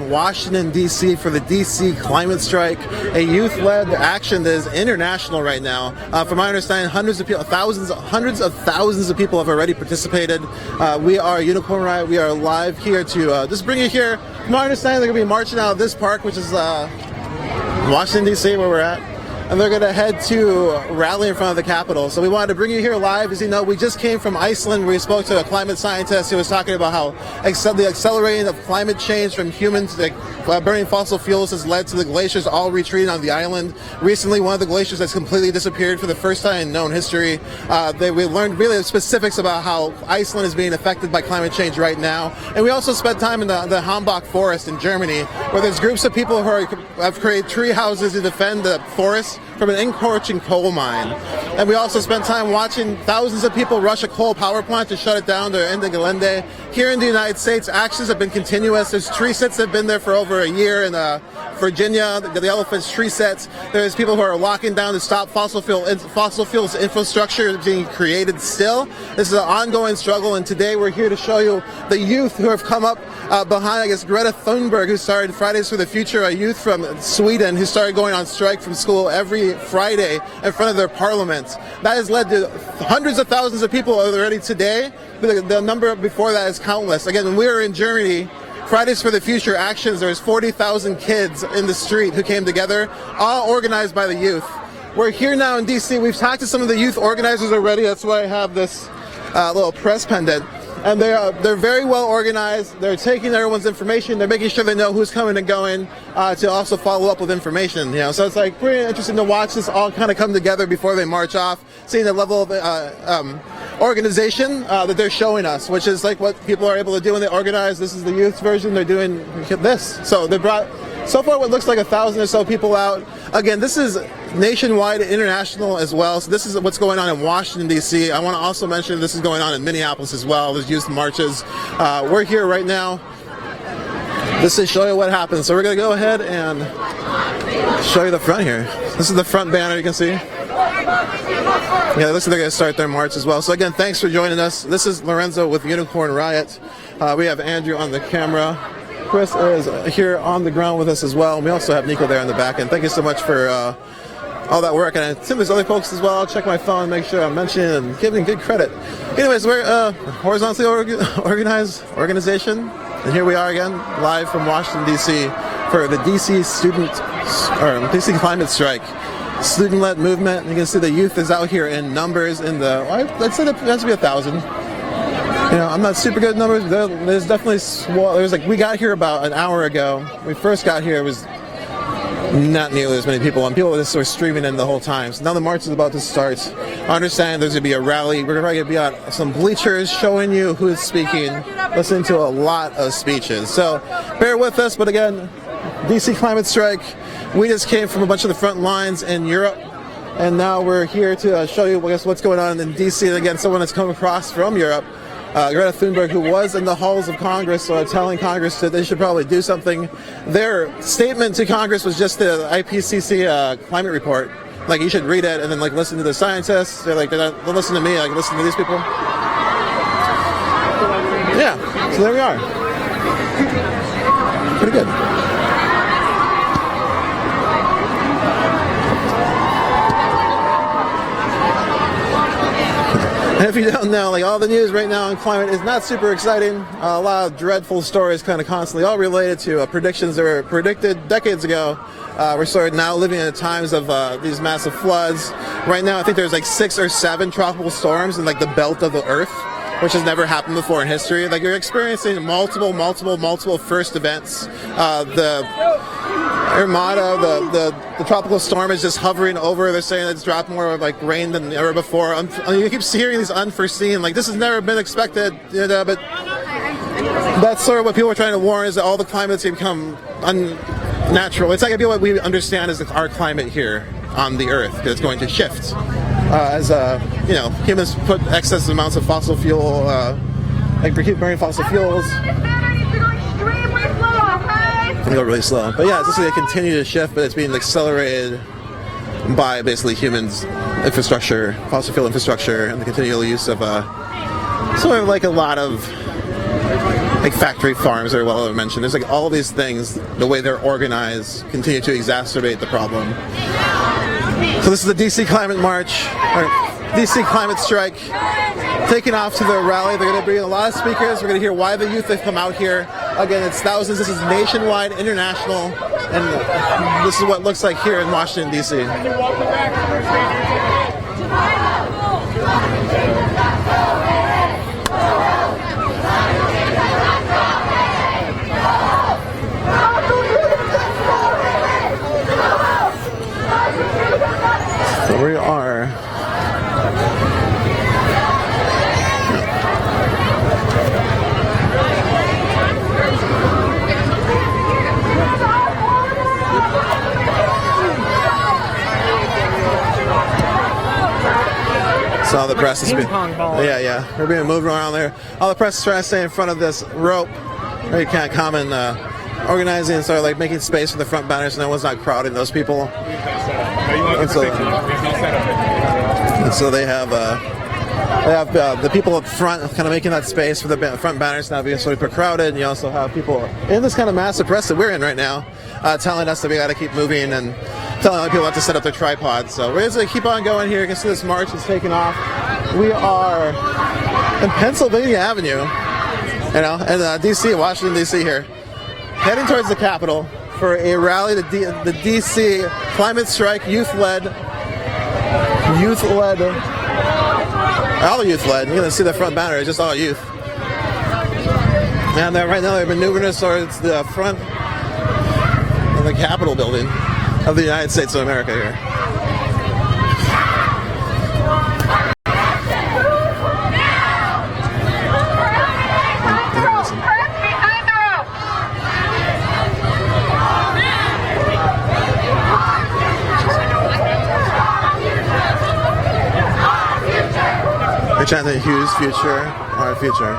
in Washington, D.C. for the D.C. climate strike, a youth-led action that is international right now. From my understanding, hundreds of people, hundreds of thousands of people have already participated. We are Unicorn Riot. We are live here to just bring you here. From my understanding, they're going to be marching out of this park, which is Washington, D.C., where we're at. And they're going to head to rally in front of the Capitol. So we wanted to bring you here live. As you know, we just came from Iceland, where we spoke to a climate scientist who was talking about how the accelerating of climate change from humans burning fossil fuels has led to the glaciers all retreating on the island. Recently, one of the glaciers has completely disappeared for the first time in known history. We learned really specifics about how Iceland is being affected by climate change right now. And we also spent time in the Hambach forest in Germany, where there's groups of people who have created tree houses to defend the forest from an encroaching coal mine. And we also spent time watching thousands of people rush a coal power plant to shut it down to end the Gelände. Here in the United States, actions have been continuous. There's tree sets that have been there for over a year in Virginia, the elephants tree sets. There's people who are locking down to stop fossil fuels infrastructure being created still. This is an ongoing struggle, and today we're here to show you the youth who have come up behind, I guess, Greta Thunberg, who started Fridays for the Future, a youth from Sweden who started going on strike from school every Friday in front of their parliament. That has led to hundreds of thousands of people already today. The number before that is countless. Again, when we were in Germany, Fridays for the Future actions, there's 40,000 kids in the street who came together, all organized by the youth. We're here now in DC. We've talked to some of the youth organizers already. That's why I have this little press pendant. And they're very well organized. They're taking everyone's information. They're making sure they know who's coming and going to also follow up with information. So it's like pretty interesting to watch this all kind of come together before they march off, seeing the level of organization that they're showing us, which is like what people are able to do when they organize. This is the youth version. They're doing this. So they brought so far what looks like 1,000 or so people out. Again, this is nationwide and international as well. So this is what's going on in Washington, D.C. I want to also mention this is going on in Minneapolis as well. There's youth marches. We're here right now. This is show you what happens. So we're going to go ahead and show you the front here. This is the front banner you can see. Yeah, looks like they're going to start their march as well. So again, thanks for joining us. This is Lorenzo with Unicorn Riot. We have Andrew on the camera. Chris is here on the ground with us as well. And we also have Nico there in the back. And thank you so much for all that work. And Tim, there's other folks as well. I'll check my phone, make sure I'm mentioning and giving good credit. Anyways, we're a horizontally organized organization. And here we are again, live from Washington, D.C. for the D.C. D.C. climate strike. Student-led movement. You can see the youth is out here in numbers in the, I'd say that has to be 1,000. I'm not super good at numbers, but there's definitely we got here about an hour ago. When we first got here, it was not nearly as many people, and people just were streaming in the whole time. So now the march is about to start. I understand there's going to be a rally. We're going to be on some bleachers showing you who's speaking, listening to a lot of speeches. So bear with us, but again, DC climate strike. We just came from a bunch of the front lines in Europe, and now we're here to show you, I guess, what's going on in DC. And again, someone that's come across from Europe, Greta Thunberg, who was in the halls of Congress, telling Congress that they should probably do something. Their statement to Congress was just the IPCC climate report. Like, you should read it and then listen to the scientists. They're don't listen to me, listen to these people. Yeah, so there we are. Pretty good. And if you don't know, all the news right now on climate is not super exciting. A lot of dreadful stories kind of constantly, all related to predictions that were predicted decades ago. We're sort of now living in times of these massive floods. Right now, I think there's 6 or 7 tropical storms in the belt of the Earth, which has never happened before in history. You're experiencing multiple first events. The Armada, the tropical storm is just hovering over. They're saying it's dropped more rain than ever before. You keep hearing these unforeseen, this has never been expected, but that's sort of what people are trying to warn, is that all the climates become unnatural. It's what we understand as our climate here on the Earth, that it's going to shift. As humans put excess amounts of fossil fuel, keep burning fossil fuels. They go really slow, but yeah, it's just going to continue to shift, but it's being accelerated by basically humans' infrastructure, fossil fuel infrastructure, and the continual use of sort of a lot of like factory farms are well mentioned. There's like all these things, the way they're organized, continue to exacerbate the problem. So this is the DC Climate March, or DC Climate Strike, taking off to the rally. They're going to bring in a lot of speakers. We're going to hear why the youth have come out here. Again, it's thousands. This is nationwide, international, and this is what it looks like here in Washington, D.C. So we are so all the press is being, we're being moved around there. All the press is trying to stay in front of this rope. Or you can't come and organizing and start like making space for the front banners, so no one's not crowding those people. And so they have the people up front kind of making that space for the front banners now being sort of crowded, and you also have people in this kind of massive press that we're in right now telling us that we got to keep moving and telling other people not to set up their tripods. So we're just going to keep on going here. You can see this march is taking off. We are in Pennsylvania Avenue, and DC, Washington, D.C. here, heading towards the Capitol for a rally, the DC Climate Strike, youth-led, all youth-led. You're going to see the front banner, it's just all youth. And right now they're maneuvering us towards the front of the Capitol building of the United States of America here. We're chanting Hugh's future, our future.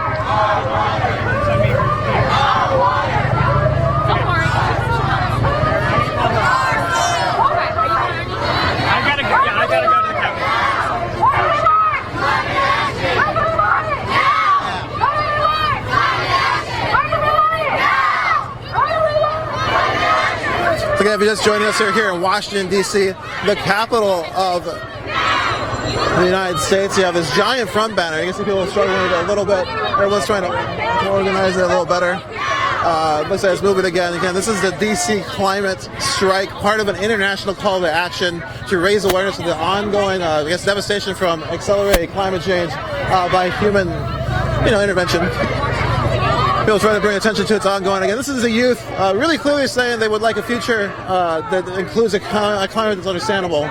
Again, if you're just joining us here in Washington, D.C., the capital of the United States, you have this giant front banner. You can see people are struggling with it a little bit. Everyone's trying to organize it a little better. Looks like it's moving again. Again, this is the DC Climate Strike, part of an international call to action to raise awareness of the ongoing, devastation from accelerated climate change by human, intervention. People trying to bring attention to its ongoing. Again, this is the youth really clearly saying they would like a future that includes a climate that's understandable.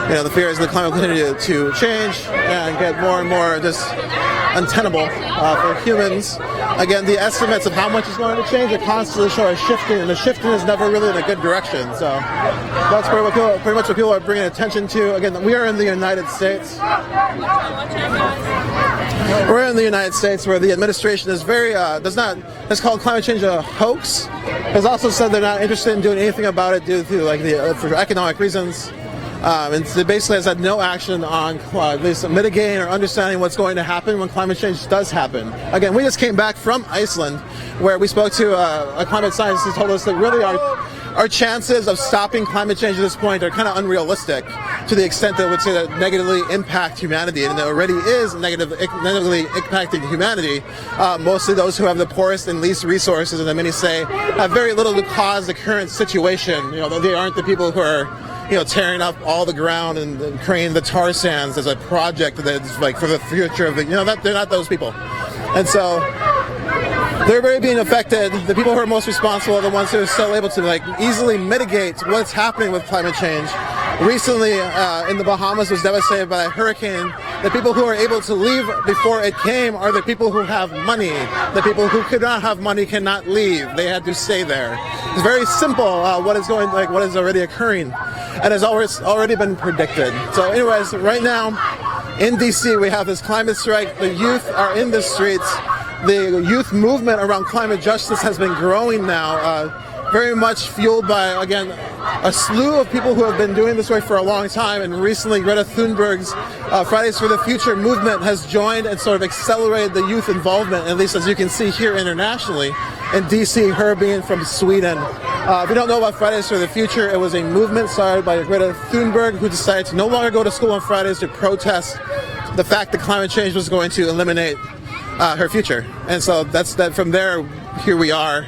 The fear is the climate will continue to change and get more and more just untenable for humans. Again, the estimates of how much is going to change are constantly showing shifting, and the shifting is never really in a good direction. So that's pretty much what people are bringing attention to. Again, we are in the United States. We're in the United States where the administration is very, has called climate change a hoax. Has also said they're not interested in doing anything about it due to for economic reasons. And so basically has had no action on at least mitigating or understanding what's going to happen when climate change does happen. Again, we just came back from Iceland where we spoke to a climate scientist who told us that really our chances of stopping climate change at this point are kind of unrealistic to the extent that it would say that negatively impact humanity, and it already is negatively impacting humanity. Mostly those who have the poorest and least resources, and many say have very little to cause the current situation. They aren't the people who are tearing up all the ground and creating the tar sands as a project that's like for the future of the, they're not those people. And so they're very being affected. The people who are most responsible are the ones who are still able to easily mitigate what's happening with climate change. Recently in the Bahamas was devastated by a hurricane. The people who are able to leave before it came are the people who have money. The people who could not have money cannot leave. They had to stay there. It's very simple what is already occurring, and has already been predicted. So anyways, right now in DC we have this climate strike. The youth are in the streets. The youth movement around climate justice has been growing now, very much fueled by, again, a slew of people who have been doing this work for a long time, and recently Greta Thunberg's Fridays for the Future movement has joined and sort of accelerated the youth involvement, at least as you can see here internationally. In DC, her being from Sweden. If you don't know about Fridays for the Future, it was a movement started by Greta Thunberg, who decided to no longer go to school on Fridays to protest the fact that climate change was going to eliminate her future. And so that's that. From there, here we are,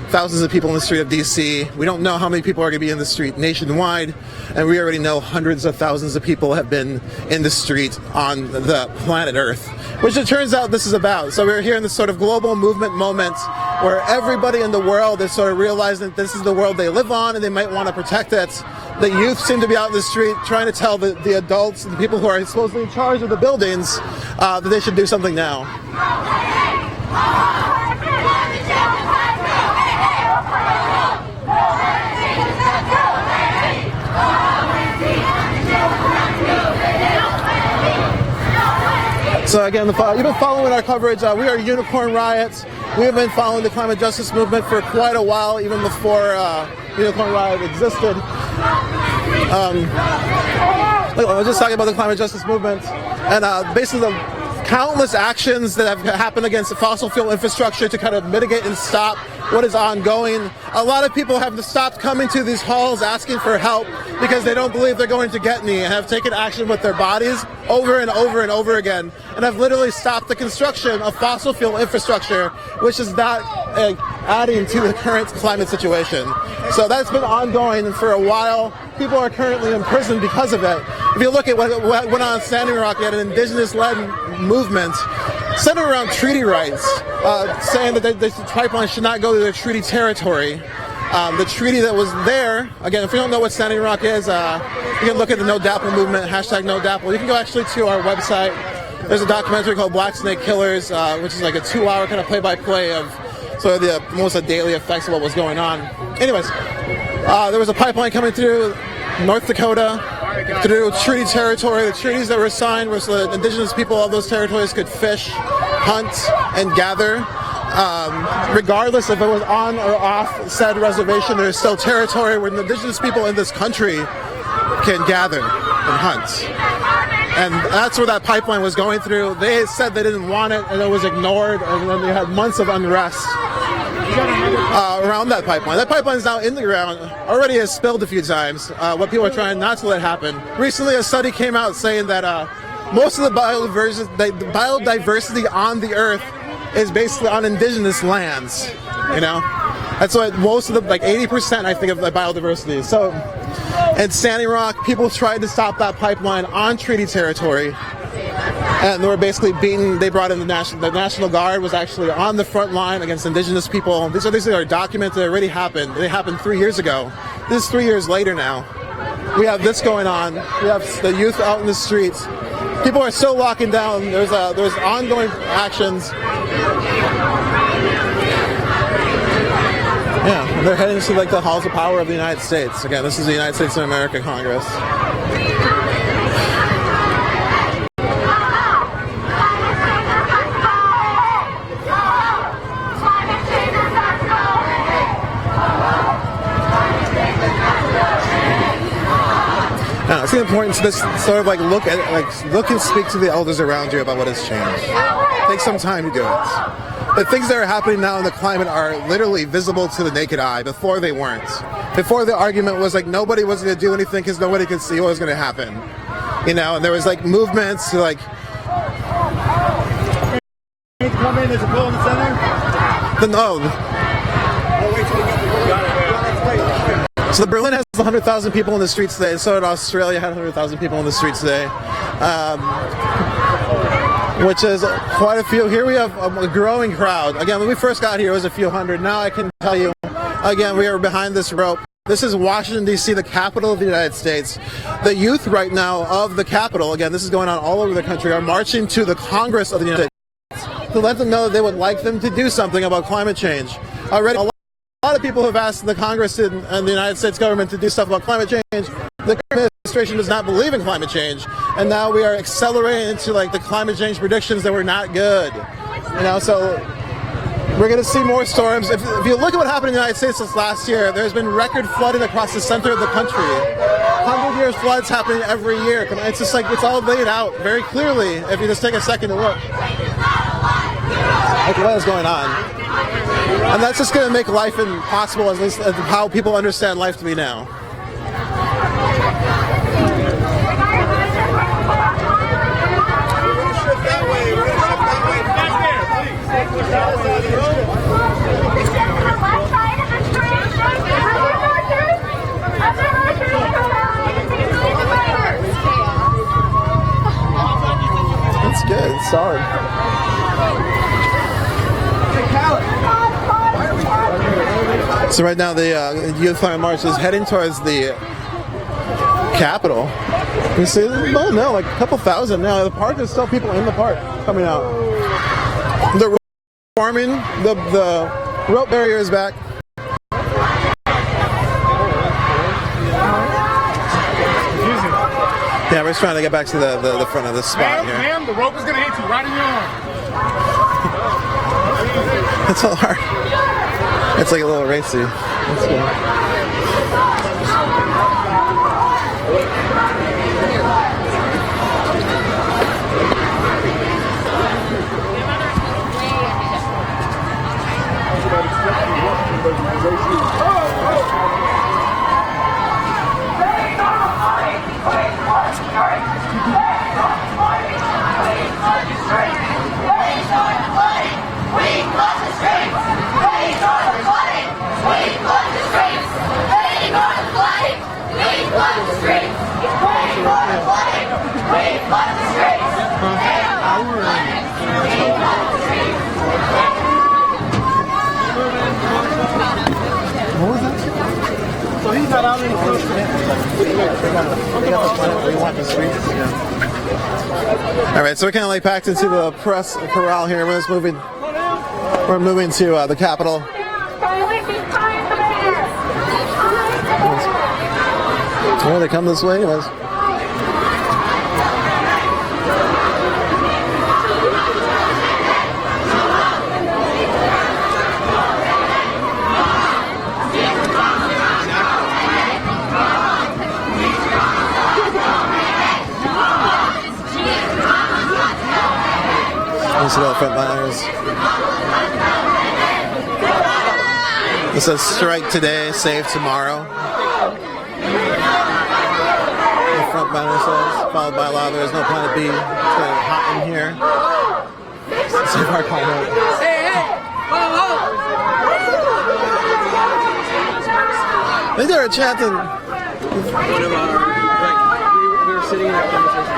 thousands of people in the street of DC. We don't know how many people are going to be in the street nationwide, and we already know hundreds of thousands of people have been in the street on the planet Earth, which it turns out this is about. So we're here in this sort of global movement moment where everybody in the world is sort of realizing that this is the world they live on and they might want to protect it. The youth seem to be out in the street trying to tell the adults and the people who are supposedly in charge of the buildings that they should do something now. So again, you've been following our coverage. We are Unicorn Riot. We have been following the climate justice movement for quite a while, even before Unicorn Riot existed. I was just talking about the climate justice movement, and basically the countless actions that have happened against the fossil fuel infrastructure to kind of mitigate and stop what is ongoing. A lot of people have stopped coming to these halls asking for help because they don't believe they're going to get any, and have taken action with their bodies over and over and over again, and have literally stopped the construction of fossil fuel infrastructure, which is not adding to the current climate situation. So that's been ongoing for a while. People are currently in prison because of it. If you look at what went on in Standing Rock, you had an indigenous-led movement centered around treaty rights, saying that the pipeline should not go to their treaty territory. The treaty that was there, again, if you don't know what Standing Rock is, you can look at the No DAPL movement, hashtag No DAPL. You can go actually to our website. There's a documentary called Black Snake Killers, which is like a 2-hour kind of play-by-play of sort of the almost daily effects of what was going on. Anyways, there was a pipeline coming through North Dakota, through treaty territory. The treaties that were signed were so that indigenous people of those territories could fish, hunt, and gather. Regardless if it was on or off said reservation, there's still territory where the indigenous people in this country can gather and hunt. And that's where that pipeline was going through. They said they didn't want it, and it was ignored, and then they had months of unrest around that pipeline. That pipeline is now in the ground, already has spilled a few times. What people are trying not to let happen. Recently, a study came out saying that most of the biodiversity on the Earth is basically on indigenous lands. You know, that's what most of the 80%, I think, of the biodiversity. So, in Standing Rock, people tried to stop that pipeline on treaty territory, and they were basically beaten. They brought in the National Guard was actually on the front line against indigenous people. These are documents that already happened. They happened 3 years ago. This is 3 years later now. We have this going on. We have the youth out in the streets. People are still locking down. There's ongoing actions. Yeah, they're heading to the halls of power of the United States. Again, this is the United States of America Congress. Yeah, it's important to this sort of look and speak to the elders around you about what has changed. Take some time to do it. The things that are happening now in the climate are literally visible to the naked eye. Before they weren't. Before the argument was nobody was going to do anything because nobody could see what was going to happen. You know, and there was movements to come in, there's a pool in the center? So Berlin has 100,000 people in the streets today, and so did Australia had 100,000 people in the streets today. Which is quite a few. Here we have a growing crowd. Again, when we first got here, it was a few hundred. Now I can tell you, again, we are behind this rope. This is Washington, D.C., the capital of the United States. The youth right now of the capital, again, this is going on all over the country, are marching to the Congress of the United States to let them know that they would like them to do something about climate change. Already, a lot of people have asked the Congress and the United States government to do stuff about climate change. The administration does not believe in climate change, and now we are accelerating into the climate change predictions that were not good. You know, so We're going to see more storms. If you look at what happened in the United States this last year, there's been record flooding across the center of the country. 100-year floods happening every year. It's just like, it's all laid out very clearly if you just take a second to look. Like what is going on. And that's just going to make life impossible, at least how people understand life to be now. That's good. It's solid. So right now the Youth Climate March is heading towards the Capitol. You see, oh no, like a couple thousand now. The park, there's still people in the park coming out. They're farming. The rope barrier is back. Yeah, we're just trying to get back to the front of this spot here. Ma'am, the rope is going to hit you right in your arm. It's a hard. It's like a little racy. That's good. What was that? So he's not out in the field today. We want the streets. All right, so we're kind of like packed into the press corral here. We're just moving. We're moving to the Capitol. Oh, they come this way, anyways. These are the frontliners. It says strike today, save tomorrow. The frontliner says, followed by law, there is no plan B. It's getting hot in here. Save our climate. Hey! I think they were chanting. One of our, we were sitting in that conversation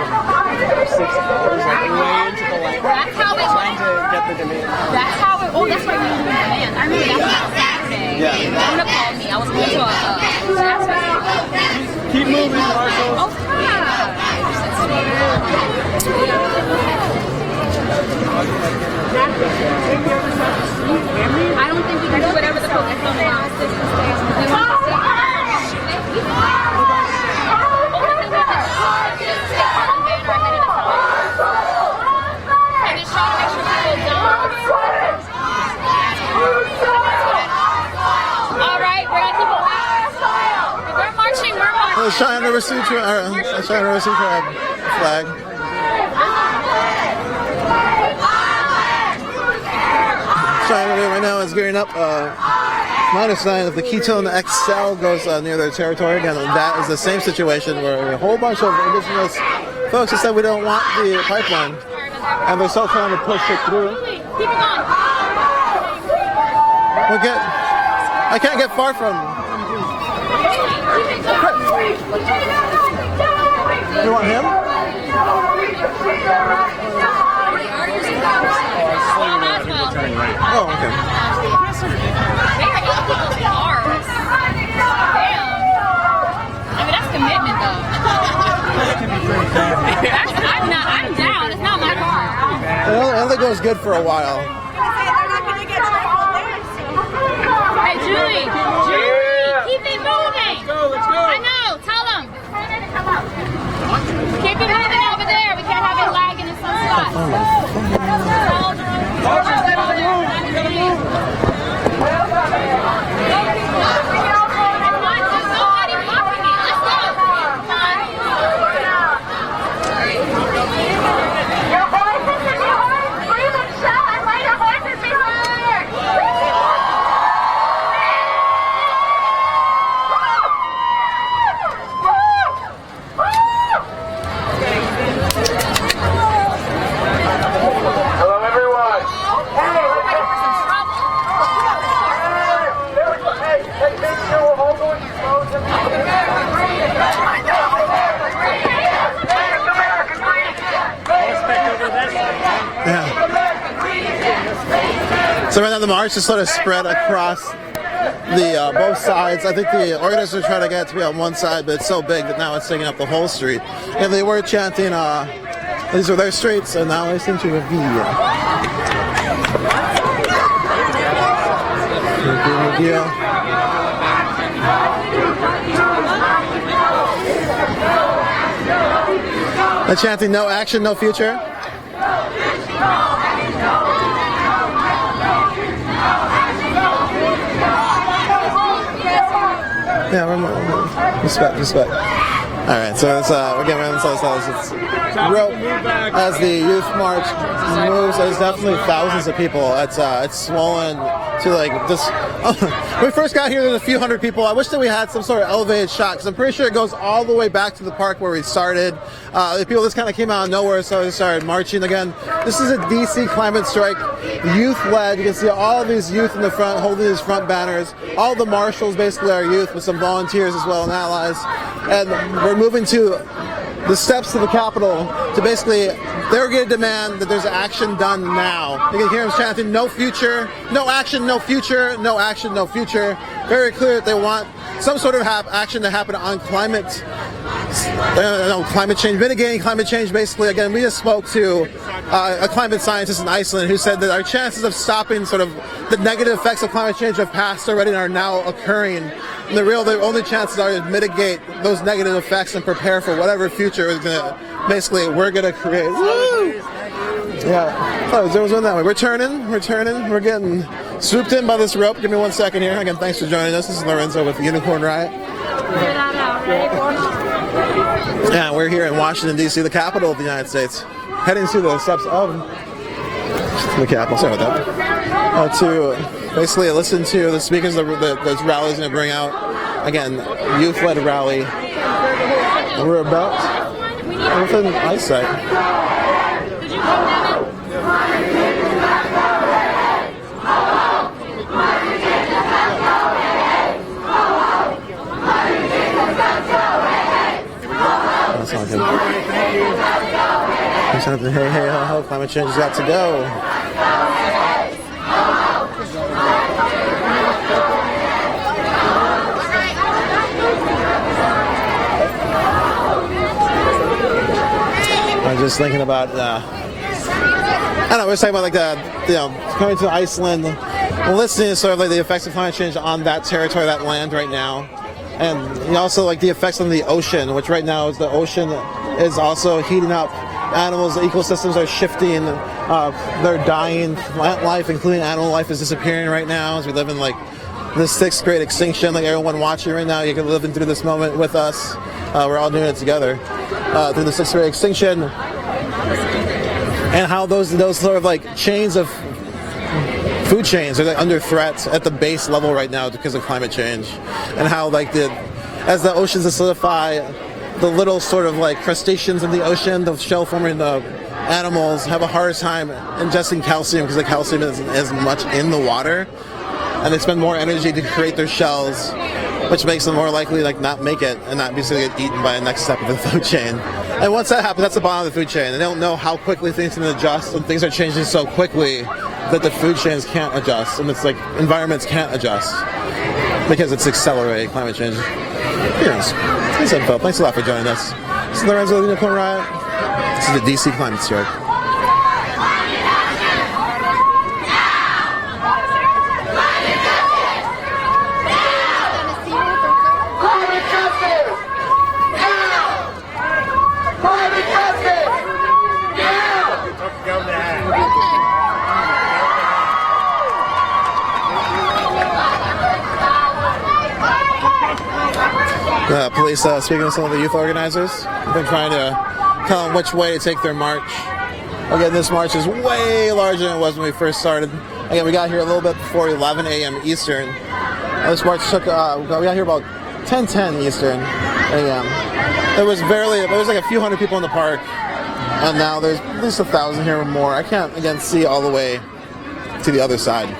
for 6 hours, like way into the light. That's how it trying to get the demand. That's how it. Oh, that's why we were doing demand. I remember that was Saturday. Yeah. Mona called me. I was going to a Keep moving, Marshall. Oh, I don't think we can do whatever the police don't want. They want to The Cheyenne River Sioux Tribe flag. Cheyenne River right now is gearing up. -9 if the Ketone XL goes near their territory. Again, that is the same situation where a whole bunch of indigenous folks have said we don't want the pipeline, and they're still trying to push it through. I can't get far from. You want him? Oh, okay. That's commitment, though. I'm down. It's not my car. It only goes good for a while. Hey, Julie, keep it moving. Let's go. I know. Tell them. Keep it moving over there. We can't have it lagging in some spots. So right now the march is sort of spread across the both sides. I think the organizers try to get it to be on one side, but it's so big that now it's taking up the whole street. And they were chanting, these are their streets, and now they seem to reveal. They're chanting, no action, no future. Yeah, respect. All right, so it's, we're getting around it's rope as the youth march moves. There's definitely thousands of people. It's swollen to like this. When we first got here, there's a few hundred people. I wish that we had some sort of elevated shot because I'm pretty sure it goes all the way back to the park where we started. The people just kind of came out of nowhere, so they started marching again. This is a DC climate strike, youth-led. You can see all of these youth in the front holding these front banners. All the marshals basically are youth with some volunteers as well and allies. And we're moving to the steps to the Capitol to basically, they're going to demand that there's action done now. You can hear them chanting, no future, no action, no future, no action, no future. Very clear that they want some sort of action to happen on climate change, mitigating climate change. Basically, again, we just spoke to a climate scientist in Iceland who said that our chances of stopping sort of the negative effects of climate change have passed already and are now occurring. And the only chances are to mitigate those negative effects and prepare for whatever future is going to, basically, we're going to create. Woo! Yeah. Oh, there was one that way. We're turning. We're getting swooped in by this rope. Give me 1 second here. Again, thanks for joining us. This is Lorenzo with Unicorn Riot. Yeah, we're here in Washington, D.C., the capital of the United States, heading to the steps of the Capitol. Sorry about that. To basically listen to the speakers that this rally is going to bring out. Again, youth-led rally. We're about within eyesight. That's not good. There's something, hey, ho, ho, climate change has got to go. I was just thinking about, I don't know, we were talking about like coming to Iceland, listening to sort of like the effects of climate change on that territory, that land right now. And also like the effects on the ocean, which right now is the ocean is also heating up. Animals, the ecosystems are shifting, they're dying. Plant life, including animal life, is disappearing right now as we live in like the 6th grade extinction. Like everyone watching right now, you can live through this moment with us. We're all doing it together through the 6th grade extinction. And how those sort of like chains of food chains are like under threat at the base level right now because of climate change, and how like as the oceans solidify, the little sort of like crustaceans in the ocean, the shell forming the animals, have a harder time ingesting calcium because the calcium isn't as much in the water, and they spend more energy to create their shells, which makes them more likely like not make it and not be get eaten by the next step of the food chain. And once that happens, that's the bottom of the food chain. They don't know how quickly things can adjust, and things are changing so quickly that the food chains can't adjust, and it's like environments can't adjust because it's accelerating climate change. Here's info. Thanks a lot for joining us. This is Lorenzo with Unicorn Riot. This is the DC climate strike. Police speaking with some of the youth organizers. They've been trying to tell them which way to take their march. Again, this march is way larger than it was when we first started. Again, we got here a little bit before 11 a.m. Eastern. This march took, we got here about 10:10 Eastern a.m. There was like a few hundred people in the park, and now there's at least 1,000 here or more. I can't, again, see all the way to the other side.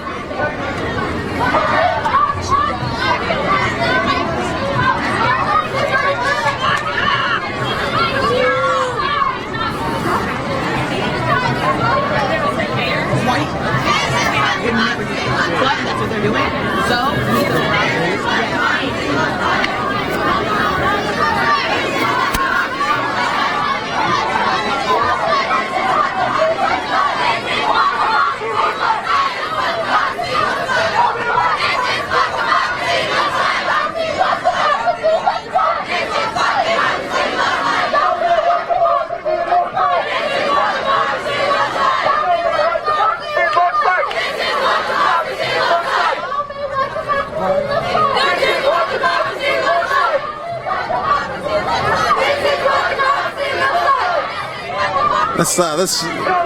This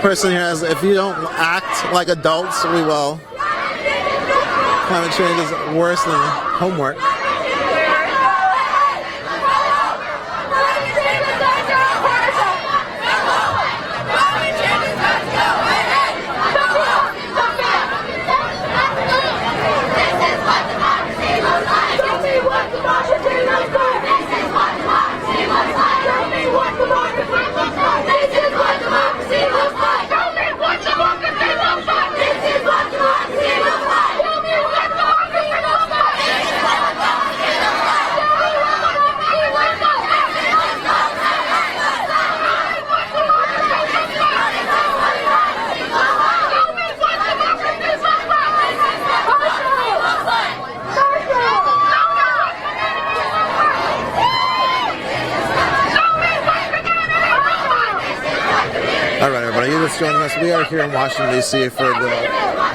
person here has, if you don't act like adults, we will. Climate change is worse than homework. Alright everybody, you're just joining us. We are here in Washington, D.C. for the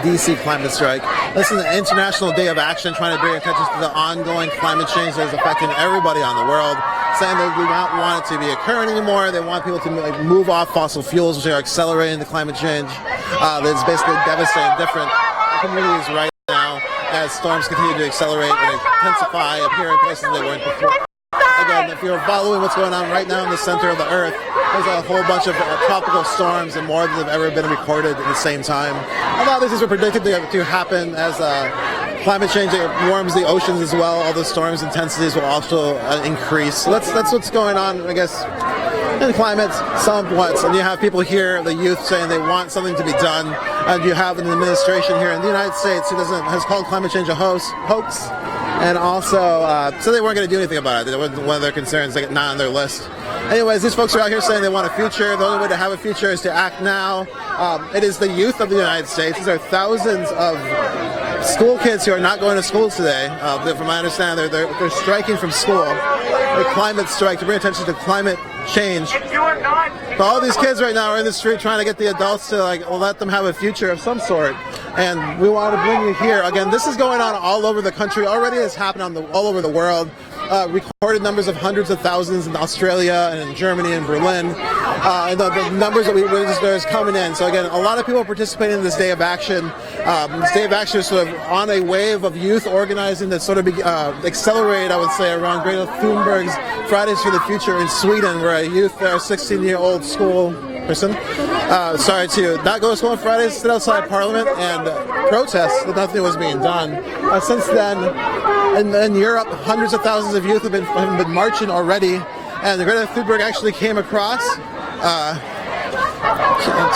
D.C. climate strike. This is an international day of action trying to bring attention to the ongoing climate change that is affecting everybody on the world, saying they do not want it to be occurring anymore. They want people to move off fossil fuels, which are accelerating the climate change. That's basically devastating different communities right now as storms continue to accelerate and intensify, appear in places they weren't before. Again, if you're following what's going on right now in the center of the Earth, there's a whole bunch of tropical storms and more than have ever been recorded at the same time. A lot of these were predicted to happen as climate change warms the oceans as well. All the storms' intensities will also increase. So that's what's going on, I guess, in climate somewhat. And you have people here, the youth, saying they want something to be done. And you have an administration here in the United States who has called climate change a hoax. And also, so they weren't going to do anything about it. That wasn't one of their concerns. They get not on their list. Anyways, these folks are out here saying they want a future. The only way to have a future is to act now. It is the youth of the United States. These are thousands of school kids who are not going to school today. From my understanding, they're striking from school. A climate strike to bring attention to climate change. But all these kids right now are in the street trying to get the adults to let them have a future of some sort. And we want to bring you here. Again, this is going on all over the country. Already has happened all over the world. Recorded numbers of hundreds of thousands in Australia and in Germany and Berlin. And the numbers that we witnessed coming in. So again, a lot of people are participating in this day of action. This day of action is sort of on a wave of youth organizing that sort of accelerated, I would say, around Greta Thunberg's Fridays for the Future in Sweden, where a 16-year-old school person started to not go to school on Fridays, sit outside Parliament and protest that nothing was being done. Since then, in Europe, hundreds of thousands of youth have been marching already, and Greta Thunberg actually came across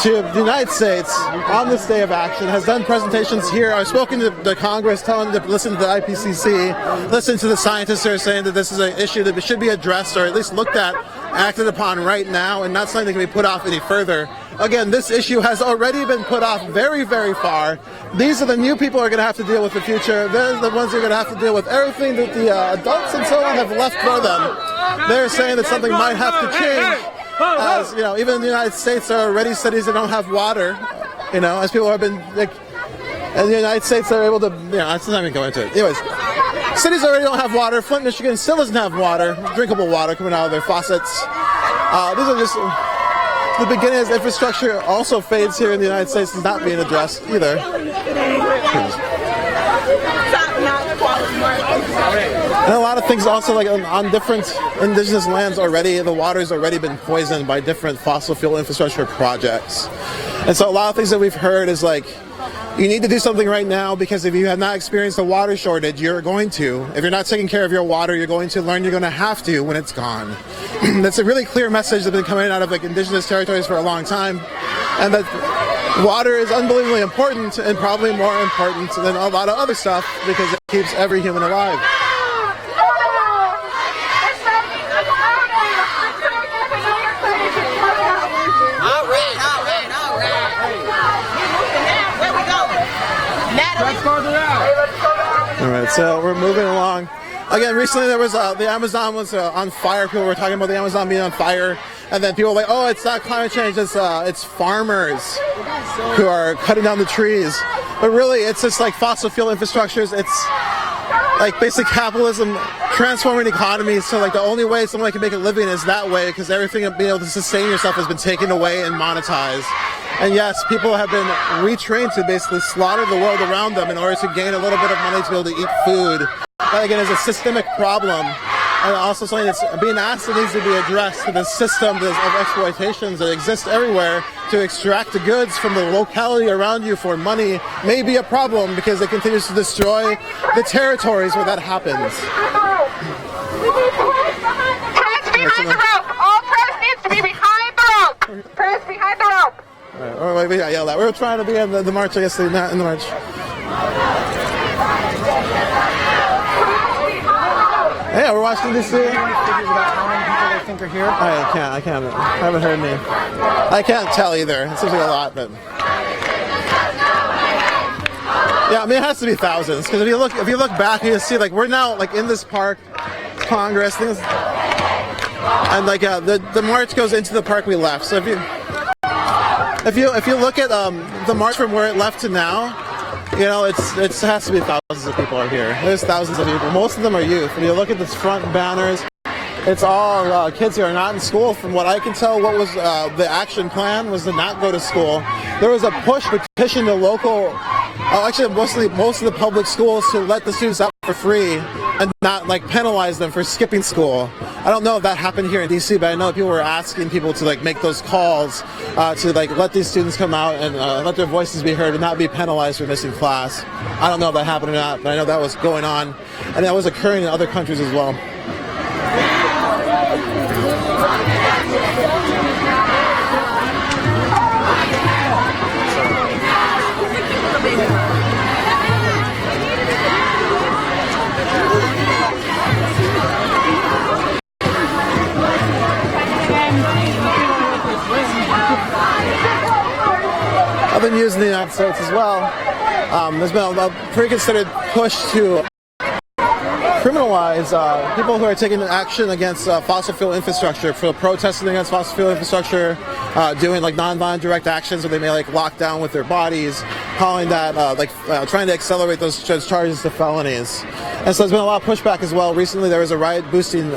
to the United States on this day of action, has done presentations here. I've spoken to the Congress, telling them to listen to the IPCC, listen to the scientists who are saying that this is an issue that should be addressed or at least looked at, acted upon right now, and not something that can be put off any further. Again, this issue has already been put off very, very far. These are the new people who are going to have to deal with the future. They're the ones who are going to have to deal with everything that the adults and so on have left for them. They're saying that something might have to change. As even in the United States, there are already cities that don't have water. As people have been in the United States, they're able to. I'm not even going into it. Anyways, cities already don't have water. Flint, Michigan still doesn't have water, drinkable water coming out of their faucets. These are just the beginning as infrastructure also fades here in the United States, is not being addressed either. And a lot of things also, on different indigenous lands already, the water's already been poisoned by different fossil fuel infrastructure projects. And so a lot of things that we've heard is you need to do something right now, because if you have not experienced a water shortage, you're going to. If you're not taking care of your water, you're going to learn you're going to have to when it's gone. That's a really clear message that's been coming out of indigenous territories for a long time. And that water is unbelievably important, and probably more important than a lot of other stuff, because it keeps every human alive. Alright, so we're moving along. Again, recently there was the Amazon was on fire. People were talking about the Amazon being on fire, and then people were like, "Oh, it's not climate change. It's farmers who are cutting down the trees." But really, it's just fossil fuel infrastructures. like basic capitalism transforming economies. So like the only way someone can make a living is that way, because everything of being able to sustain yourself has been taken away and monetized. And yes, people have been retrained to basically slaughter the world around them in order to gain a little bit of money to be able to eat food. That again is a systemic problem, and also something that's being asked that needs to be addressed. To the system of exploitations that exist everywhere to extract the goods from the locality around you for money may be a problem, because it continues to destroy the territories where that happens. Press behind the rope! All press needs to be behind the rope! Press behind the rope! All right, we got yelled at. We were trying to be in the march, I guess, not in the march. Yeah, we're watching this. Figures about how many people they think are here. I haven't heard any. I can't tell either. It seems like a lot, but yeah, I mean it has to be thousands, because if you look back, you can see like we're now like in this park, Congress things, and like the march goes into the park we left. So if you look at the march from where it left to now, you know, it has to be thousands of people are here. There's thousands of people. Most of them are youth. When you look at the front banners, it's all kids who are not in school. From what I can tell, what was the action plan was to not go to school. There was a push petition to local, actually most of the public schools to let the students out for free and not like penalize them for skipping school. I don't know if that happened here in DC, but I know people were asking people to like make those calls to like let these students come out and let their voices be heard and not be penalized for missing class. I don't know if that happened or not, but I know that was going on, and that was occurring in other countries as well. Other news in the United States as well. There's been a pretty considered push to criminalize people who are taking action against fossil fuel infrastructure, for protesting against fossil fuel infrastructure, doing like nonviolent direct actions where they may like lock down with their bodies, calling that trying to accelerate those charges to felonies. And so there's been a lot of pushback as well. Recently there was a riot boosting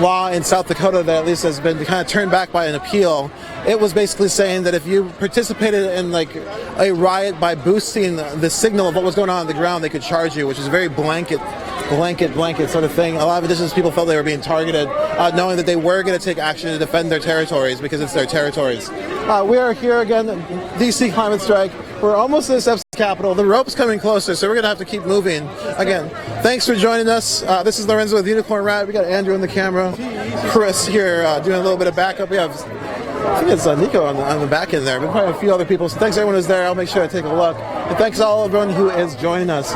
law in South Dakota that at least has been kind of turned back by an appeal. It was basically saying that if you participated in like a riot by boosting the signal of what was going on the ground, they could charge you, which is a very blanket sort of thing. A lot of indigenous people felt they were being targeted, knowing that they were going to take action to defend their territories because it's their territories. We are here again, DC Climate Strike. We're almost at the steps of the Capitol. The rope's coming closer, so we're going to have to keep moving. Again, thanks for joining us. This is Lorenzo with Unicorn Rat. We got Andrew on the camera. Chris here doing a little bit of backup. We have, I think it's Nico on the back end there, but probably a few other people. So thanks everyone who's there. I'll make sure I take a look. And thanks to everyone who is joining us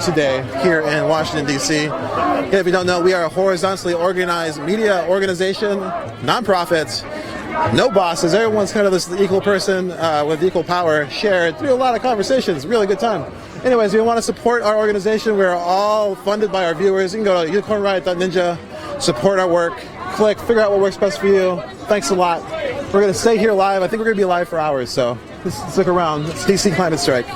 today here in Washington, D.C. Again, if you don't know, we are a horizontally organized media organization, nonprofits, no bosses. Everyone's kind of this equal person with equal power shared through a lot of conversations. Really good time. Anyways, if you want to support our organization, we're all funded by our viewers. You can go to unicornriot.ninja, support our work, click, figure out what works best for you. Thanks a lot. We're going to stay here live. I think we're going to be live for hours, so just stick around. It's DC Climate Strike.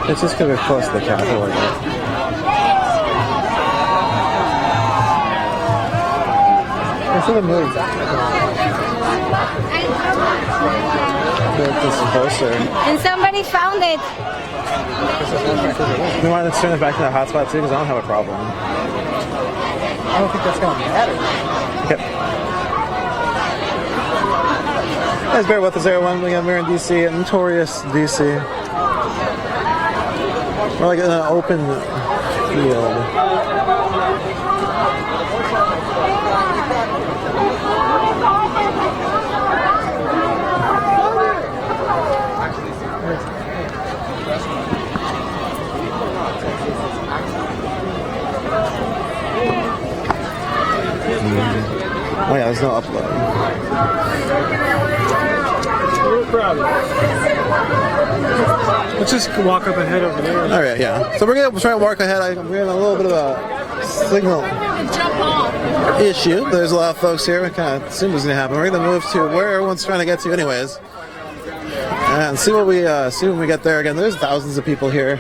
It's just because we're close to the Capitol again. I see the mood. It's closer. And somebody found it. You want to turn it back to the hotspot too, because I don't have a problem. I don't think that's going to matter. Yep. Guys, bear with us, everyone. Again, we're in DC, notorious DC. We're like in an open field. Oh yeah, there's no upload. Let's just walk up ahead over there. All right, yeah. So we're gonna try and walk ahead. We're in a little bit of a signal issue. There's a lot of folks here. We kind of assumed it was gonna happen. We're gonna move to where everyone's trying to get to, anyways, and see what we see when we get there. Again, there's thousands of people here.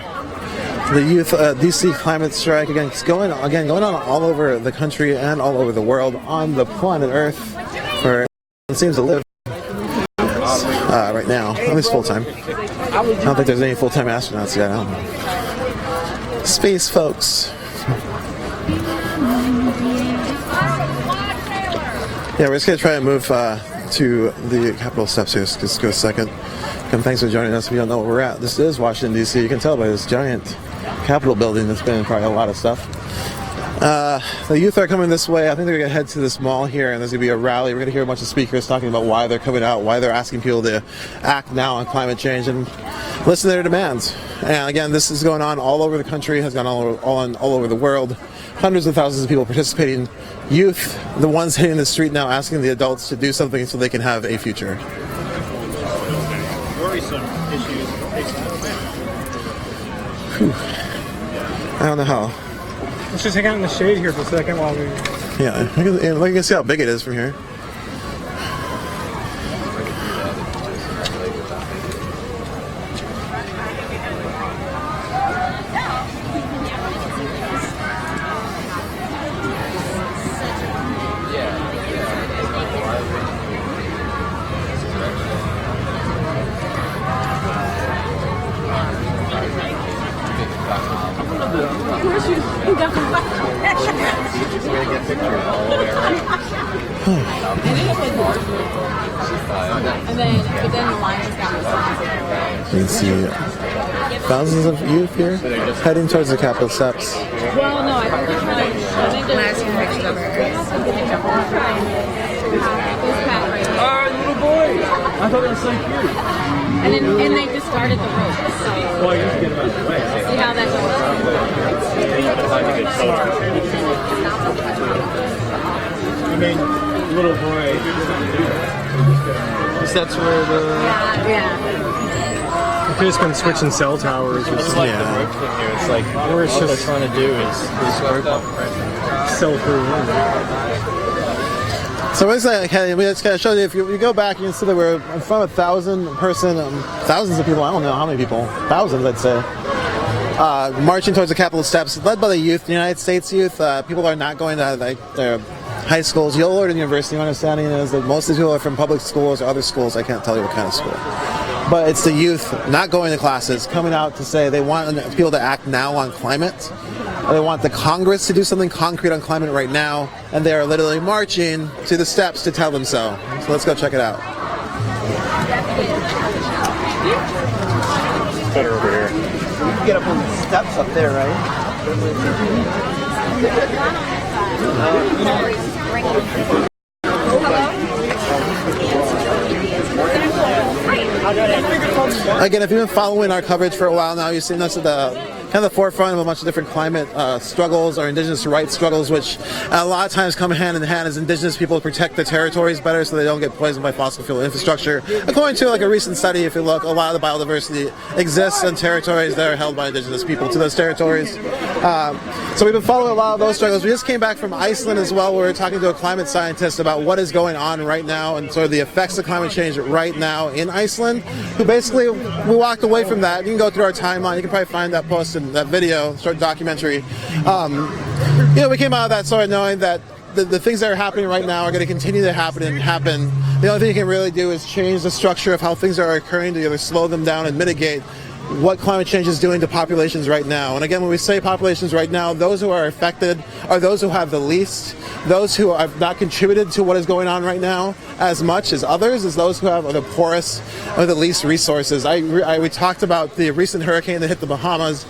The youth DC climate strike again. It's going on all over the country and all over the world on the planet Earth, where it seems to live right now. At least full time. I don't think there's any full time astronauts yet. I don't know. Space folks. Yeah, we're just gonna try and move to the Capitol steps here. Just go a second. And thanks for joining us. If you don't know where we're at, this is Washington D.C. You can tell by this giant Capitol building that's been in probably a lot of stuff. The youth are coming this way. I think they're going to head to this mall here, and there's going to be a rally. We're going to hear a bunch of speakers talking about why they're coming out, why they're asking people to act now on climate change and listen to their demands. And again, this is going on all over the country, has gone all over the world. Hundreds of thousands of people participating. Youth, the ones hitting the street now, asking the adults to do something so they can have a future. Worrisome issues. I don't know how. Let's just hang out in the shade here for a second while we... Yeah, you can see how big it is from here. You can see thousands of youth here heading towards the Capitol steps. Well, no, I think they're trying. I think they're asking pictures of her. Little boy! I thought that was so cute. And they just started the rope. So Well, you have to get them out of the way. see how that I mean, little boy. That's where the... yeah. If just been switching cell towers or It's something. like the rope thing here. It's like, Or it's all they're just- trying to do is Cell through. So basically, we just kind of showed you, if you go back, you can see that we're in front of 1,000-person, thousands of people, I don't know how many people, thousands I'd say, marching towards the Capitol steps, led by the youth, the United States youth. People are not going to their high schools. You'll learn in university. My understanding is that most of these people are from public schools or other schools. I can't tell you what kind of school. But it's the youth not going to classes, coming out to say they want people to act now on climate. They want the Congress to do something concrete on climate right now, and they are literally marching to the steps to tell them so. So let's go check it out. Better over here. You can get up on the steps up there, right? Again, if you've been following our coverage for a while now, you've seen us at the kind of the forefront of a bunch of different climate struggles or indigenous rights struggles, which a lot of times come hand in hand as indigenous people protect their territories better so they don't get poisoned by fossil fuel infrastructure. According to like a recent study, if you look, a lot of the biodiversity exists in territories that are held by indigenous people to those territories. So we've been following a lot of those struggles. We just came back from Iceland as well, where we were talking to a climate scientist about what is going on right now and sort of the effects of climate change right now in Iceland, who basically, we walked away from that. You can go through our timeline. You can probably find that post in that video, short documentary. We came out of that sort of knowing that the things that are happening right now are going to continue to happen and happen. The only thing you can really do is change the structure of how things are occurring to either slow them down and mitigate what climate change is doing to populations right now. And again, when we say populations right now, those who are affected are those who have the least. Those who have not contributed to what is going on right now as much as others is those who have the poorest or the least resources. We talked about the recent hurricane that hit the Bahamas.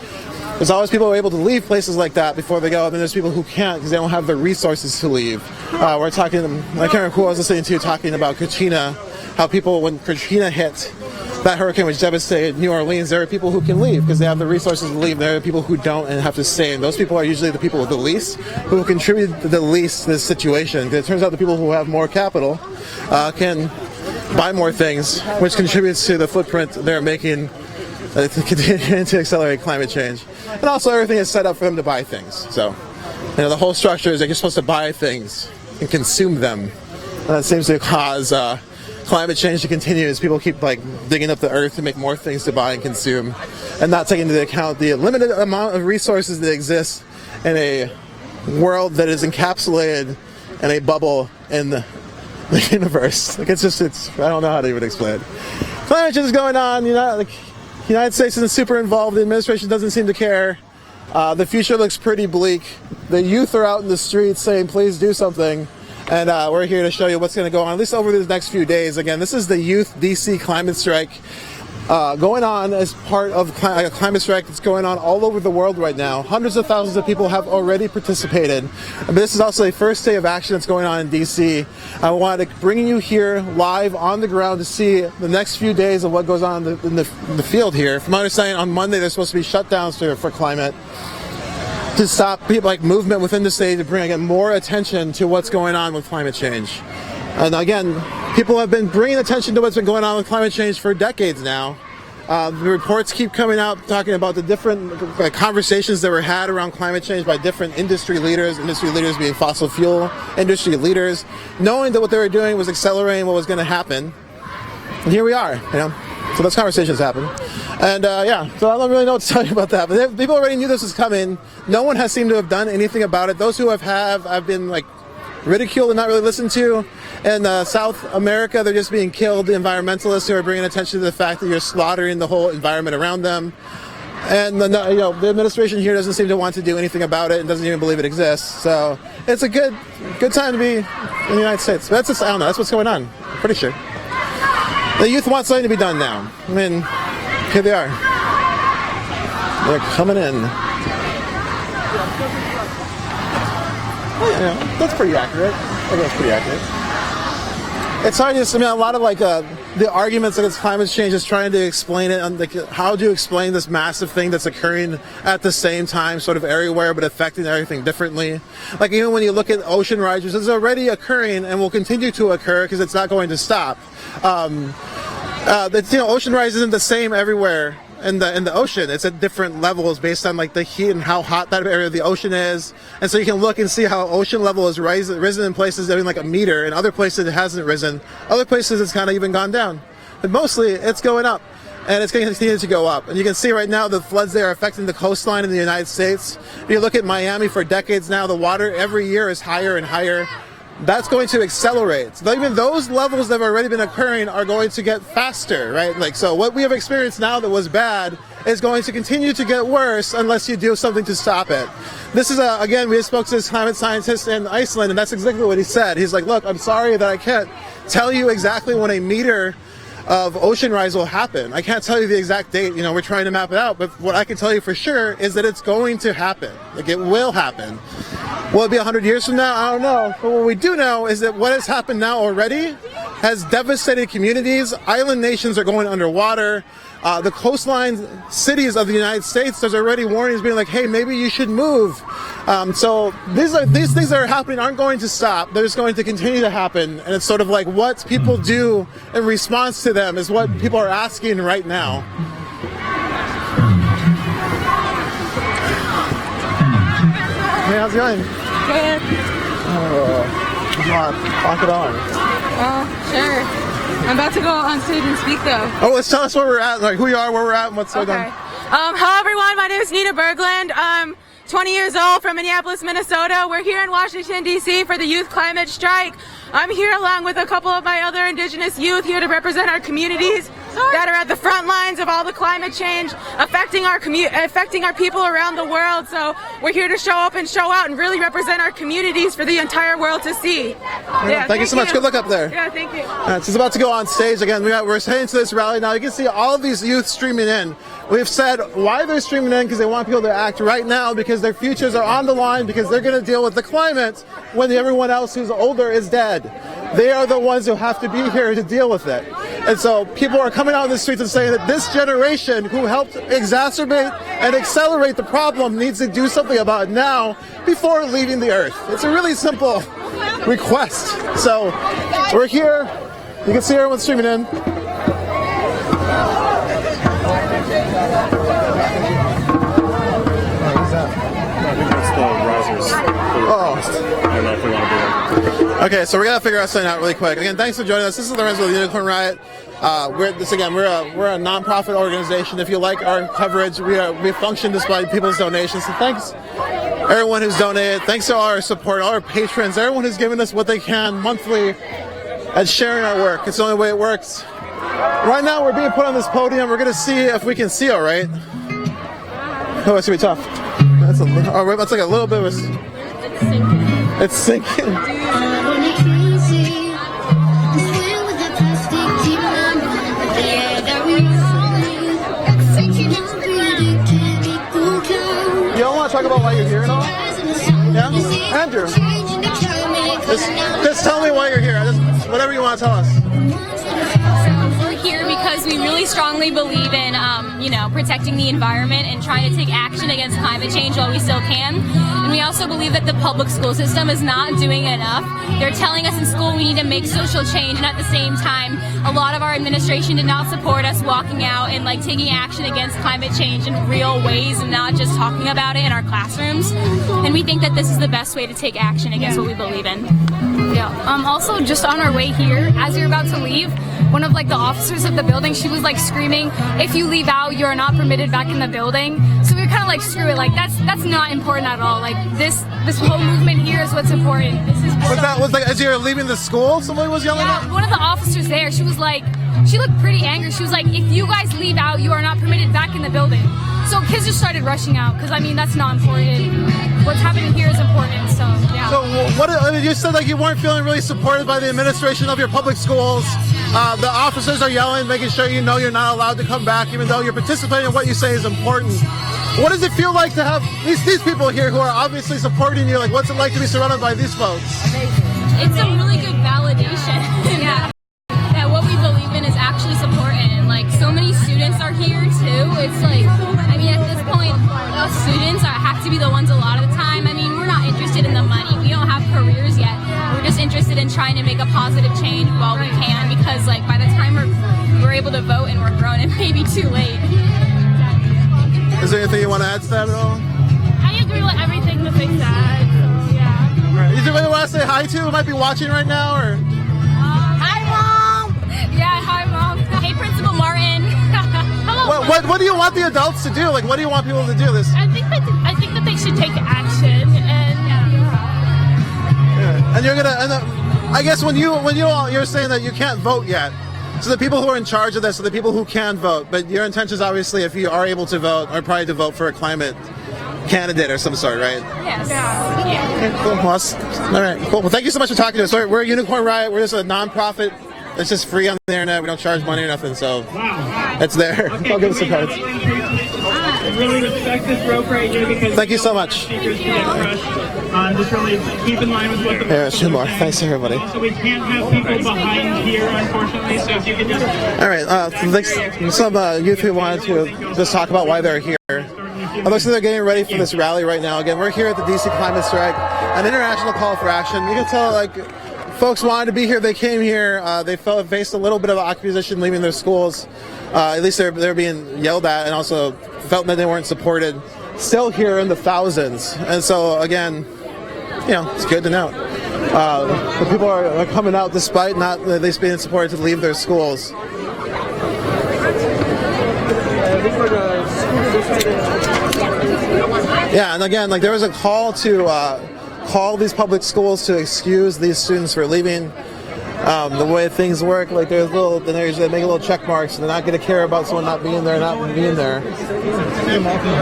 There's always people who are able to leave places like that before they go, and then there's people who can't because they don't have the resources to leave. We're talking, I can't remember who I was listening to talking about Katrina, how people, when Katrina hit, that hurricane which devastated New Orleans, there are people who can leave because they have the resources to leave. There are people who don't and have to stay, and those people are usually the people with the least, who contribute the least to this situation. Because it turns out the people who have more capital can buy more things, which contributes to the footprint they're making continuing to accelerate climate change. And also everything is set up for them to buy things. So, the whole structure is that you're supposed to buy things and consume them. And that seems to cause climate change to continue as people keep digging up the earth to make more things to buy and consume, and not taking into account the limited amount of resources that exist in a world that is encapsulated in a bubble in the universe. I don't know how to even explain it. Climate change is going on. The United States isn't super involved. The administration doesn't seem to care. The future looks pretty bleak. The youth are out in the streets saying, please do something. And we're here to show you what's going to go on, at least over the next few days. Again, this is the Youth DC Climate Strike going on as part of a climate strike that's going on all over the world right now. Hundreds of thousands of people have already participated. But this is also a first day of action that's going on in DC. I wanted to bring you here live on the ground to see the next few days of what goes on in the field here. From my understanding, on Monday there's supposed to be shutdowns for climate, to stop people movement within the state, to bring again more attention to what's going on with climate change. And again, people have been bringing attention to what's been going on with climate change for decades now. The reports keep coming out talking about the different conversations that were had around climate change by different industry leaders being fossil fuel industry leaders, knowing that what they were doing was accelerating what was going to happen. And here we are, So those conversations happen. And so I don't really know what to tell you about that. But people already knew this was coming. No one has seemed to have done anything about it. Those who have been ridiculed and not really listened to. In South America, they're just being killed. The environmentalists who are bringing attention to the fact that you're slaughtering the whole environment around them. And the administration here doesn't seem to want to do anything about it and doesn't even believe it exists. So it's a good time to be in the United States. But I don't know. That's what's going on. I'm pretty sure. The youth want something to be done now. I mean, here they are. They're coming in. That's pretty accurate. I think that's pretty accurate. It's hard to, a lot of the arguments against climate change is trying to explain it, and how to explain this massive thing that's occurring at the same time, sort of everywhere, but affecting everything differently. Even when you look at ocean rises, it's already occurring and will continue to occur because it's not going to stop. Ocean rise isn't the same everywhere in the ocean. It's at different levels based on the heat and how hot that area of the ocean is. And so you can look and see how ocean level has risen in places even a meter, and other places it hasn't risen. Other places it's kind of even gone down. But mostly it's going up, and it's going to continue to go up. And you can see right now the floods there are affecting the coastline in the United States. If you look at Miami, for decades now, the water every year is higher and higher. That's going to accelerate. So even those levels that have already been occurring are going to get faster, right? So what we have experienced now that was bad is going to continue to get worse unless you do something to stop it. This is, again, we spoke to this climate scientist in Iceland, and that's exactly what he said. He's like, look, I'm sorry that I can't tell you exactly when a meter of ocean rise will happen. I can't tell you the exact date. We're trying to map it out, but what I can tell you for sure is that it's going to happen. It will happen. Will it be 100 years from now? I don't know. But what we do know is that what has happened now already has devastated communities. Island nations are going underwater. The coastline cities of the United States, there's already warnings being hey, maybe you should move. So these things that are happening aren't going to stop. They're just going to continue to happen. And it's sort of what people do in response to them is what people are asking right now. Hey, how's it going? Good. Come on, talk it on. Sure. I'm about to go on stage and speak though. Oh, let's tell us where we're at, who you are, where we're at, and what's going on. Hello everyone, my name is Nina Bergland. I'm 20 years old from Minneapolis, Minnesota. We're here in Washington, D.C. for the Youth Climate Strike. I'm here along with a couple of my other Indigenous youth here to represent our communities. that are at the front lines of all the climate change affecting our people around the world. So we're here to show up and show out and really represent our communities for the entire world to see. Yeah, thank you so much. Good luck up there. Yeah, thank you. She's about to go on stage again. We're heading to this rally now. You can see all of these youth streaming in. We've said why they're streaming in, because they want people to act right now, because their futures are on the line, because they're going to deal with the climate when everyone else who's older is dead. They are the ones who have to be here to deal with it. And so people are coming out in the streets and saying that this generation who helped exacerbate and accelerate the problem needs to do something about it now before leaving the earth. It's a really simple request. So we're here. You can see everyone streaming in. Okay, so we're gonna figure out something out really quick. Again, thanks for joining us. This is Lorenzo with the Unicorn Riot. We're a non-profit organization. If you like our coverage, we function despite people's donations. So thanks everyone who's donated. Thanks to all our support, all our patrons, everyone who's given us what they can monthly and sharing our work. It's the only way it works. Right now, we're being put on this podium. We're gonna see if we can see all right. Oh, it's gonna be tough. That's like a little bit of a... It's sinking. You don't want to talk about why you're here at all? Yeah? Andrew, just tell me why you're here. Whatever you want to tell us. We're here because we really strongly believe in, protecting the environment and trying to take action against climate change while we still can. And we also believe that the public school system is not doing enough. They're telling us in school we need to make social change, and at the same time, a lot of our administration did not support us walking out and taking action against climate change in real ways and not just talking about it in our classrooms. And we think that this is the best way to take action against what we believe in. Yeah. Also, just on our way here, as we were about to leave, one of the officers of the building, she was screaming, "If you leave out, you are not permitted back in the building." So we were kind of screw it, that's not important at all. This whole movement here is what's important. This is as you were leaving the school, somebody was yelling at you? One of the officers there, she was she looked pretty angry. She was like, "If you guys leave out, you are not permitted back in the building." So kids just started rushing out because that's not important. What's happening here is important. So yeah. So you said you weren't feeling really supported by the administration of your public schools. The officers are yelling, making sure you know you're not allowed to come back, even though you're participating in what you say is important. What does it feel like to have these people here who are obviously supporting you? What's it like to be surrounded by these folks? It's a really good validation. Yeah. That what we believe in is actually supported, and so many students are here too. It's at this point, us students have to be the ones a lot of the time. We're not interested in the money. We don't have careers yet. We're just interested in trying to make a positive change while we can, because by the time we're able to vote and we're grown, it may be too late. Is there anything you want to add to that at all? I agree with everything that they said. So yeah. Right. Is there anyone you want to say hi to who might be watching right now, or? Hi, Mom. Yeah, hi, Mom. Hey, Principal Martin. Hello. What do you want the adults to do? What do you want people to do? I think that they should take action, and And you're gonna. And I guess you're saying that you can't vote yet. So the people who are in charge of this are the people who can vote. But your intentions, obviously, if you are able to vote, are probably to vote for a climate candidate or some sort, right? Yes. Yeah. Okay, cool. Well, all right. Cool. Well, thank you so much for talking to us. We're Unicorn Riot. We're just a non-profit. It's just free on the internet. We don't charge money or nothing, so it's there. I'll give us some cards. Really respect this rope right here because thank you so much. Just really keep in line with what the Here, two more. Thanks everybody. Also, we can't have people behind here, unfortunately. So if you could just. All right. Thanks. Some youth who wanted to just talk about why they're here. It looks like they're getting ready for this rally right now. Again, we're here at the DC Climate Strike, an international call for action. You can tell folks wanted to be here. They came here. They faced a little bit of opposition leaving their schools. At least they're being yelled at, and also felt that they weren't supported. Still here in the thousands, and so again, it's good to know. The people are coming out despite not at least being supported to leave their schools. Yeah, and again, there was a call to call these public schools to excuse these students for leaving. The way things work, like they make little check marks, and they're not going to care about someone not being there, not being there.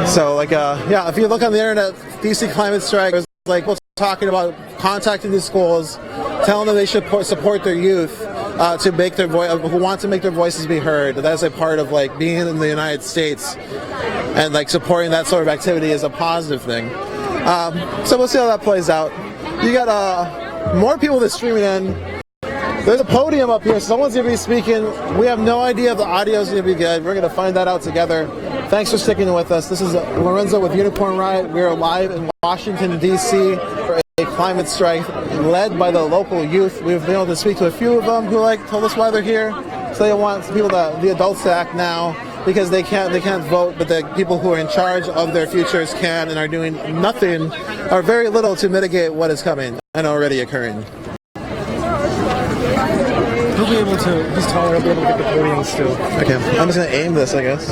So, like, yeah, if you look on the internet, DC Climate Strike is like talking about contacting these schools, telling them they should support their youth to make their who want to make their voices be heard. That's a part of like being in the United States, and like supporting that sort of activity is a positive thing. So we'll see how that plays out. You got more people that's streaming in. There's a podium up here. Someone's going to be speaking. We have no idea if the audio is going to be good. We're going to find that out together. Thanks for sticking with us. This is Lorenzo with Unicorn Riot. We are live in Washington, D.C. for a climate strike led by the local youth. We've been able to speak to a few of them who told us why they're here. So they want the adults to act now because they can't vote, but the people who are in charge of their futures can and are doing nothing or very little to mitigate what is coming and already occurring. He'll be able to, he's taller, he'll be able to get the podium still. Okay, I'm just going to aim this, I guess.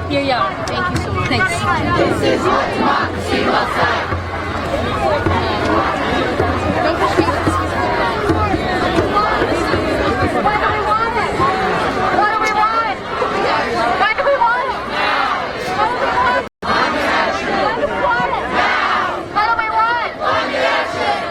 Here you are. Thank you so much. Thanks. This is what democracy looks like. Don't push me. Why do we want it? What do we want? Why do we want it? Now. What do we want? Climate action. Why do we want it? Now. What do we want? Climate action.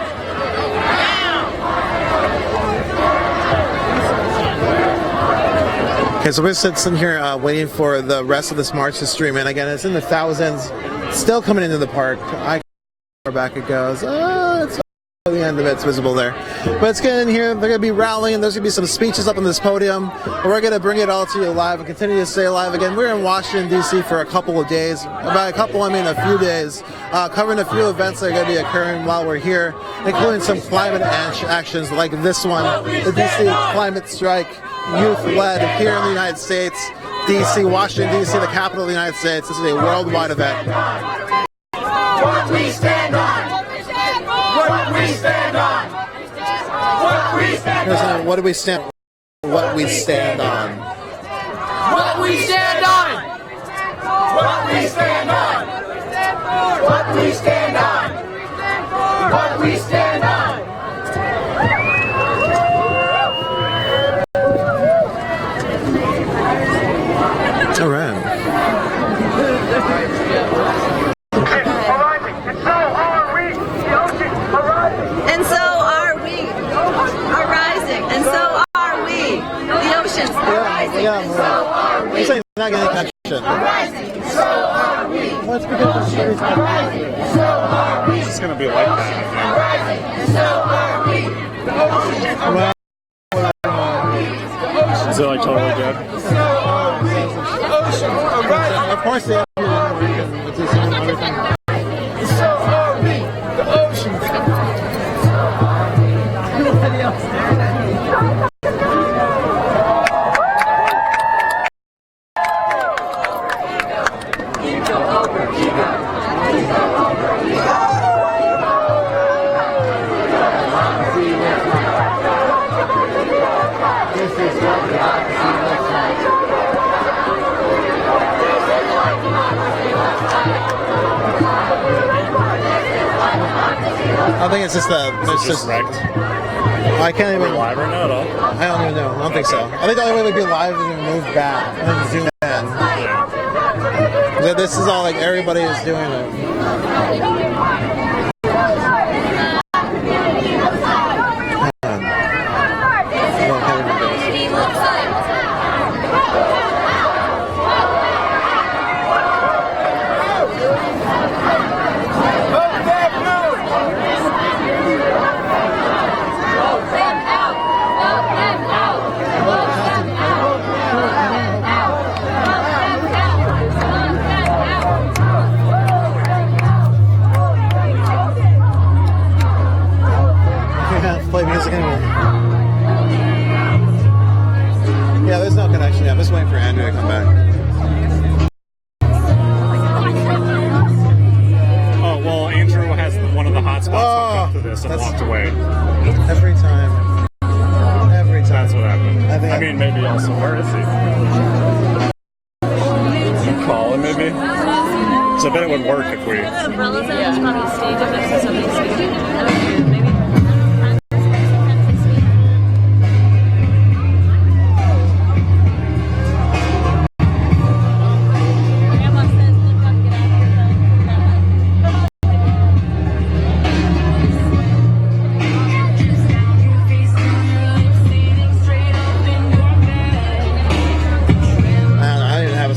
Okay, so we're sitting here waiting for the rest of this march to stream in. Again, it's in the thousands, still coming into the park. Far back it goes. It's at the end of it's visible there. But it's getting in here. They're going to be rallying. There's going to be some speeches up on this podium. We're going to bring it all to you live and continue to stay live. Again, we're in Washington, D.C. for a couple of days. By a couple, I mean a few days. Covering a few events that are going to be occurring while we're here, including some climate actions like this one, the D.C. Climate Strike, youth-led here in the United States. D.C., Washington, D.C., the capital of the United States. This is a worldwide event. What we stand on. What we stand on. What we stand on. What do we stand? What we stand on. What we stand on. What we stand on. What we stand on. What we stand on. All right. And so are we. Are rising. And so are we. The oceans are rising. And so are we. You're saying not getting connection. Rising. So are we. Let's begin the series. Rising. So are we. It's just going to be like that. Rising. And so are we. The oceans are rising. Is it like totally dead? Of course they have to. So are we. The oceans. Nobody else there. I think it's just It's just wrecked. I can't even. Live right now at all? I don't even know. I don't think so. I think the only way we'd be live is if we move back and then zoom in. Yeah. This is all like everybody is doing it. this and walked away. Every time. Every time. That's what happened. I mean, maybe also, where is he? You call him, maybe? So I bet it would work if we... Umbrellas and it's probably stage up next to somebody's speaking. Maybe.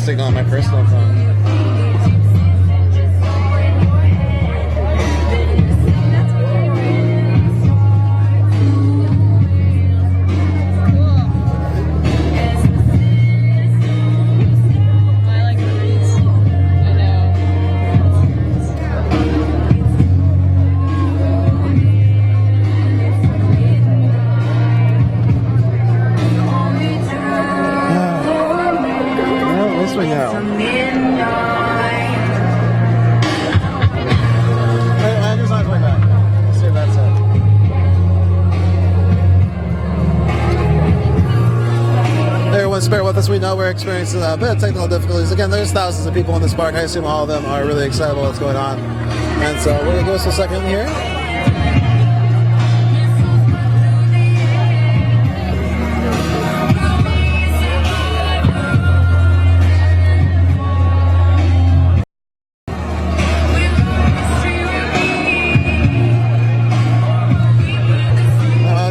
Signal on my personal phone. Bear with us. We know we're experiencing a bit of technical difficulties. Again, there's thousands of people in this park. I assume all of them are really excited about what's going on. And so we're going to give us a second here.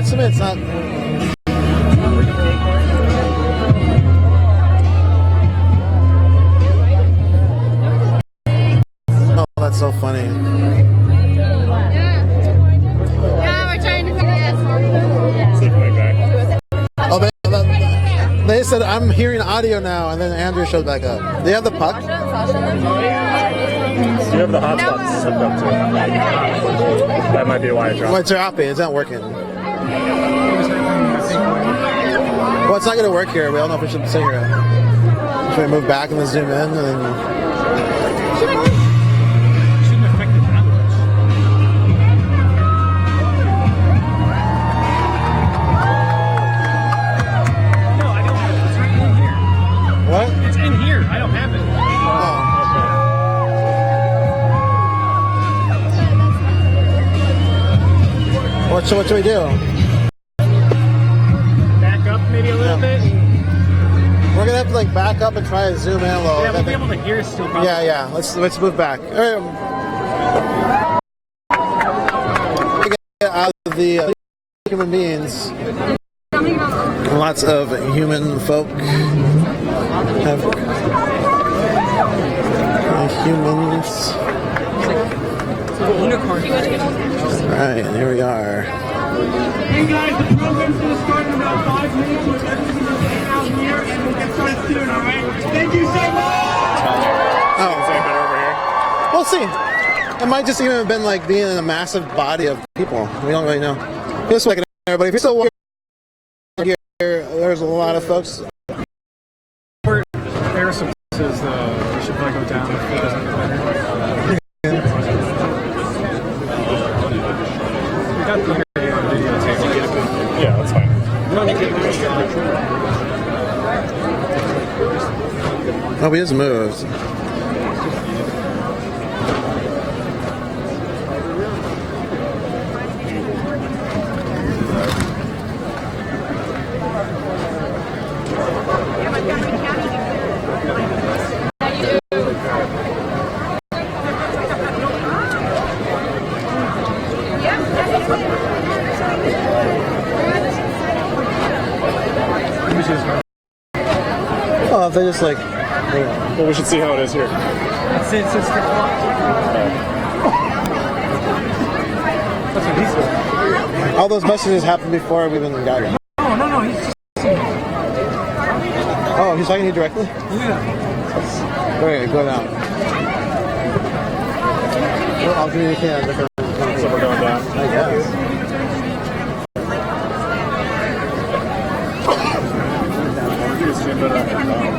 To me, it's not... That's so funny. Yeah, we're trying to figure it out. Oh, they said I'm hearing audio now, and then Andrew showed back up. Do you have the puck? Do you have the hotspots hooked up to? That might be why it dropped. Well, it's dropping. It's not working. Well, it's not going to work here. We don't know if we should sit here. Should we move back and then zoom in? And then... What? It's in here. I don't have it. Oh. What should we do? Back up maybe a little bit. We're gonna have to like back up and try to zoom in a little. Yeah, we'll be able to hear still. Probably. Yeah. Let's move back. All right. Get out of the human beings. Lots of human folk have humans. Alright, here we are. Hey guys, the program's going to start in about 5 minutes with everything that's out here, and we'll get started soon, alright? Thank you so much! Oh, is that better over here? We'll see. It might just even have been like being in a massive body of people. We don't really know. Just like everybody. If you're still here, there's a lot of folks. There are some places we should probably go down if it doesn't get better. We got the interview on video tape. Yeah, that's fine. Oh, we just moved. Oh, if they just like... Well, we should see how it is here. That's the clock. That's what he said. All those messages happened before we even got here. Oh, no, he's just... Oh, he's talking to you directly? Yeah. Wait, go down. Well, I'll communicate on different... So we're going down? I guess. Better